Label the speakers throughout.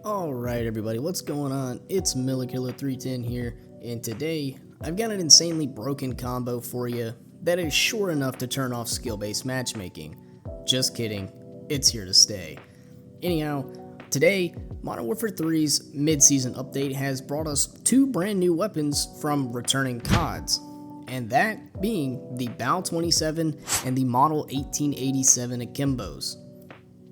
Speaker 1: Alright everybody, what's going on? It's Millikiller310 here, and today I've got an insanely broken combo for you that is sure enough to turn off skill-based matchmaking. Just kidding, it's here to stay. Anyhow, today, Modern Warfare 3's mid-season update has brought us two brand new weapons from returning CODs, and that being the Bal-27 and the Model 1887 akimbos.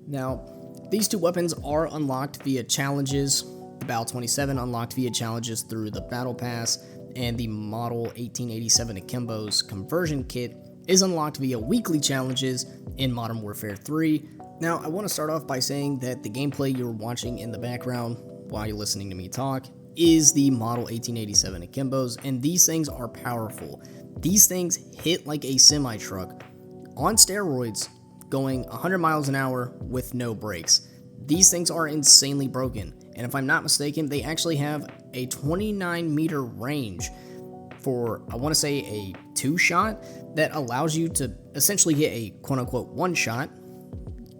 Speaker 1: Now, these two weapons are unlocked via challenges. The Bal-27 unlocked via challenges through the Battle Pass, and the Model 1887 akimbos conversion kit is unlocked via weekly challenges in Modern Warfare 3. Now, I want to start off by saying that the gameplay you're watching in the background while you're listening to me talk is the Model 1887 akimbos, and these things are powerful. These things hit like a semi-truck on steroids, going 100 miles an hour with no brakes. These things are insanely broken, and if I'm not mistaken, they actually have a 29-meter range for, I want to say, a 2-shot that allows you to essentially hit a quote-unquote 1-shot,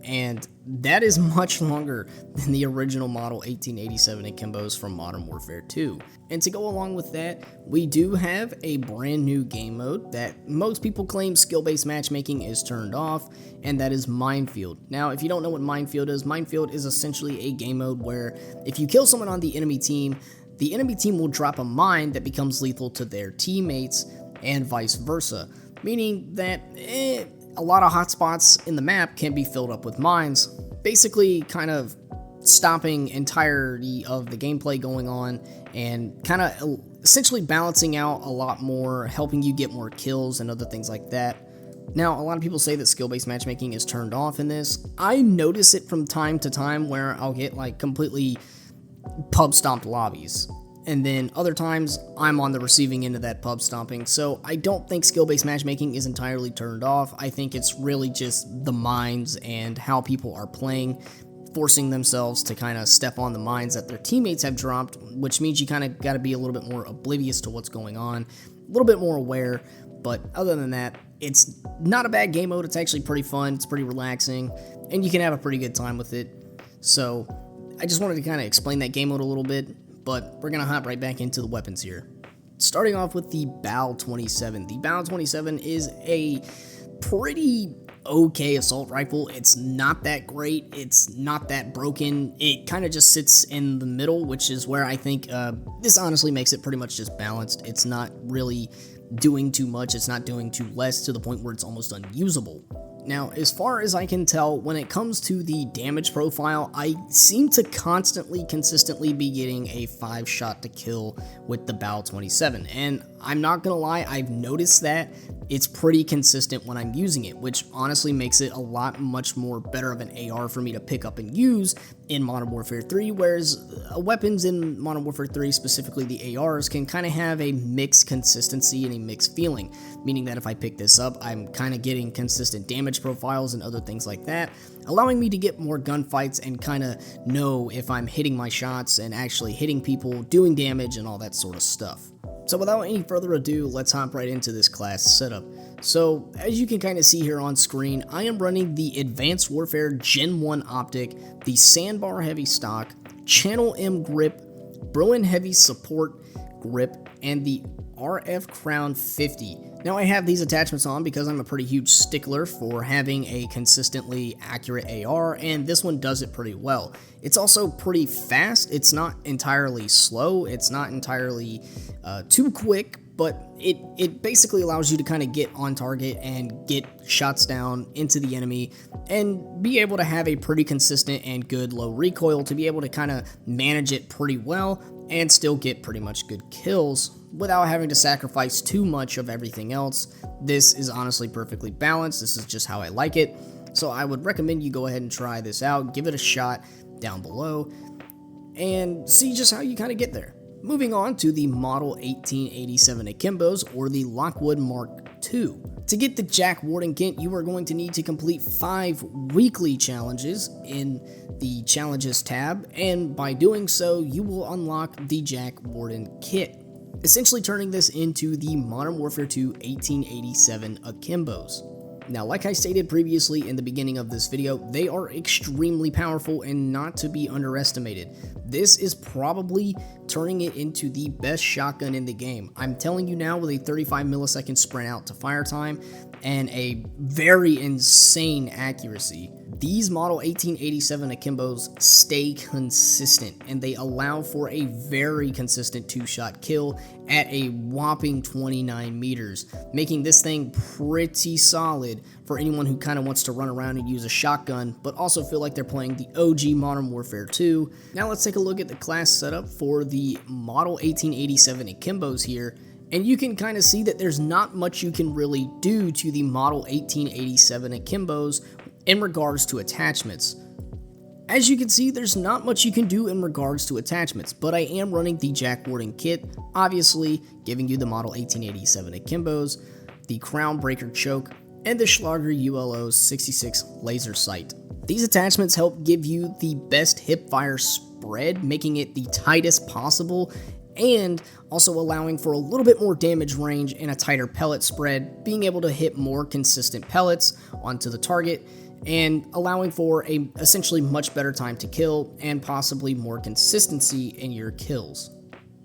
Speaker 1: and that is much longer than the original Model 1887 akimbos from Modern Warfare 2. And to go along with that, we do have a brand new game mode that most people claim skill-based matchmaking is turned off, and that is Minefield. Now, if you don't know what Minefield is essentially a game mode where if you kill someone on the enemy team will drop a mine that becomes lethal to their teammates, and vice versa. Meaning that, a lot of hotspots in the map can be filled up with mines, basically kind of stopping entirety of the gameplay going on and kind of essentially balancing out a lot more, helping you get more kills and other things like that. Now, a lot of people say that skill-based matchmaking is turned off in this. I notice it from time to time where I'll get like completely pub stomped lobbies, and then other times I'm on the receiving end of that pub stomping, so I don't think skill-based matchmaking is entirely turned off. I think it's really just the mines and how people are playing, forcing themselves to kind of step on the mines that their teammates have dropped, which means you kind of got to be a little bit more oblivious to what's going on, a little bit more aware, but other than that, it's not a bad game mode. It's actually pretty fun, it's pretty relaxing, and you can have a pretty good time with it. So I just wanted to kind of explain that game mode a little bit, but we're going to hop right back into the weapons here. Starting off with the Bal-27. The Bal-27 is a pretty okay assault rifle. It's not that great. It's not that broken. It kind of just sits in the middle, which is where I think this honestly makes it pretty much just balanced. It's not really doing too much. It's not doing too less to the point where it's almost unusable. Now, as far as I can tell, when it comes to the damage profile, I seem to consistently be getting a 5-shot to kill with the Bal-27, and I'm not gonna lie, I've noticed that it's pretty consistent when I'm using it, which honestly makes it a lot much more better of an AR for me to pick up and use in Modern Warfare 3, whereas weapons in Modern Warfare 3, specifically the ARs, can kind of have a mixed consistency and a mixed feeling, meaning that if I pick this up, I'm kind of getting consistent damage profiles and other things like that, allowing me to get more gunfights and kind of know if I'm hitting my shots and actually hitting people, doing damage, and all that sort of stuff. So without any further ado, let's hop right into this class setup. So as you can kind of see here on screen, I am running the Advanced Warfare Gen 1 optic, the Sandbar Heavy stock, Channel M grip, Bruin Heavy support grip, and the RF Crown 50. Now I have these attachments on because I'm a pretty huge stickler for having a consistently accurate AR, and this one does it pretty well. It's also pretty fast. It's not entirely slow. It's not entirely too quick, but it basically allows you to kind of get on target and get shots down into the enemy and be able to have a pretty consistent and good low recoil to be able to kind of manage it pretty well and still get pretty much good kills without having to sacrifice too much of everything else. This is honestly perfectly balanced. This is just how I like it. So I would recommend you go ahead and try this out, give it a shot down below, and see just how you kind of get there. Moving on to the Model 1887 akimbos, or the Lockwood Mark II. To get the Jack Warden kit, you are going to need to complete 5 weekly challenges in the Challenges tab, and by doing so, you will unlock the Jack Warden kit, essentially turning this into the Modern Warfare 2 1887 akimbos. Now, like I stated previously in the beginning of this video, they are extremely powerful and not to be underestimated. This is probably turning it into the best shotgun in the game. I'm telling you now, with a 35 millisecond sprint out to fire time and a very insane accuracy, these Model 1887 akimbos stay consistent, and they allow for a very consistent 2-shot kill at a whopping 29 meters, making this thing pretty solid for anyone who kind of wants to run around and use a shotgun, but also feel like they're playing the OG Modern Warfare 2. Now let's take a look at the class setup for the Model 1887 akimbos here. And you can kind of see that there's not much you can really do to the Model 1887 akimbos in regards to attachments. As you can see, there's not much you can do in regards to attachments, but I am running the Jack Warden kit, obviously giving you the Model 1887 akimbos, the Crown Breaker choke, and the Schlager ULO 66 laser sight. These attachments help give you the best hip fire spread, making it the tightest possible, and also allowing for a little bit more damage range and a tighter pellet spread, being able to hit more consistent pellets onto the target, and allowing for a essentially much better time to kill and possibly more consistency in your kills.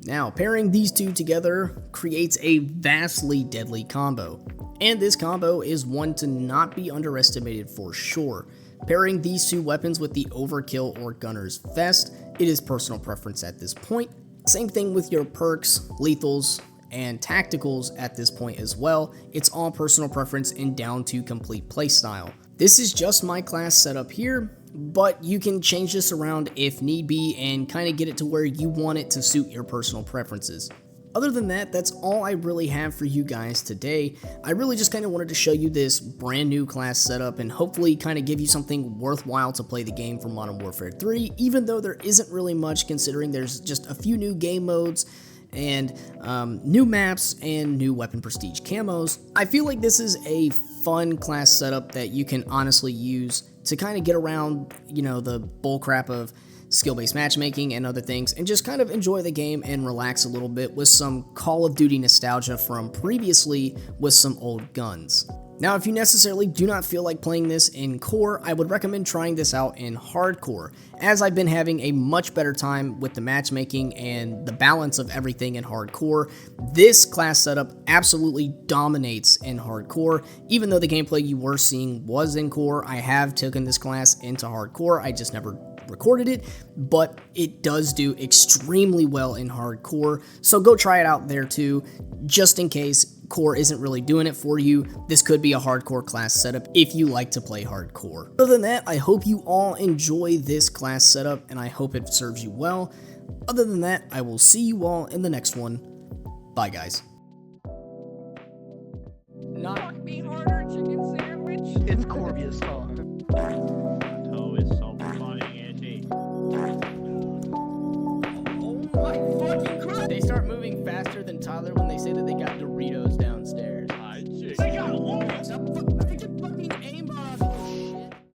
Speaker 1: Now, pairing these two together creates a vastly deadly combo, and this combo is one to not be underestimated for sure. Pairing these two weapons with the Overkill or Gunner's Vest, it is personal preference at this point. Same thing with your perks, lethals, and tacticals at this point as well. It's all personal preference and down to complete playstyle. This is just my class setup here, but you can change this around if need be and kind of get it to where you want it to suit your personal preferences. Other than that, that's all I really have for you guys today. I really just kind of wanted to show you this brand new class setup and hopefully kind of give you something worthwhile to play the game for Modern Warfare 3, even though there isn't really much considering there's just a few new game modes and new maps and new weapon prestige camos. I feel like this is a fun class setup that you can honestly use to kind of get around, you know, the bullcrap of skill-based matchmaking and other things, and just kind of enjoy the game and relax a little bit with some Call of Duty nostalgia from previously with some old guns. Now, if you necessarily do not feel like playing this in core, I would recommend trying this out in hardcore, as I've been having a much better time with the matchmaking and the balance of everything in hardcore. This class setup absolutely dominates in hardcore. Even though the gameplay you were seeing was in core, I have taken this class into hardcore. I just never recorded it, but it does do extremely well in hardcore, so go try it out there too, just in case core isn't really doing it for you. This could be a hardcore class setup if you like to play hardcore. Other than that, I hope you all enjoy this class setup and I hope it serves you well. Other than that, I will see you all in the next one. Bye, guys.
Speaker 2: Knock me harder, chicken sandwich.
Speaker 3: It's Corbia's fault.
Speaker 2: Toe is so funny, Andy. Oh my fucking Christ!
Speaker 1: They start moving faster than Tyler when they say that they got Doritos down.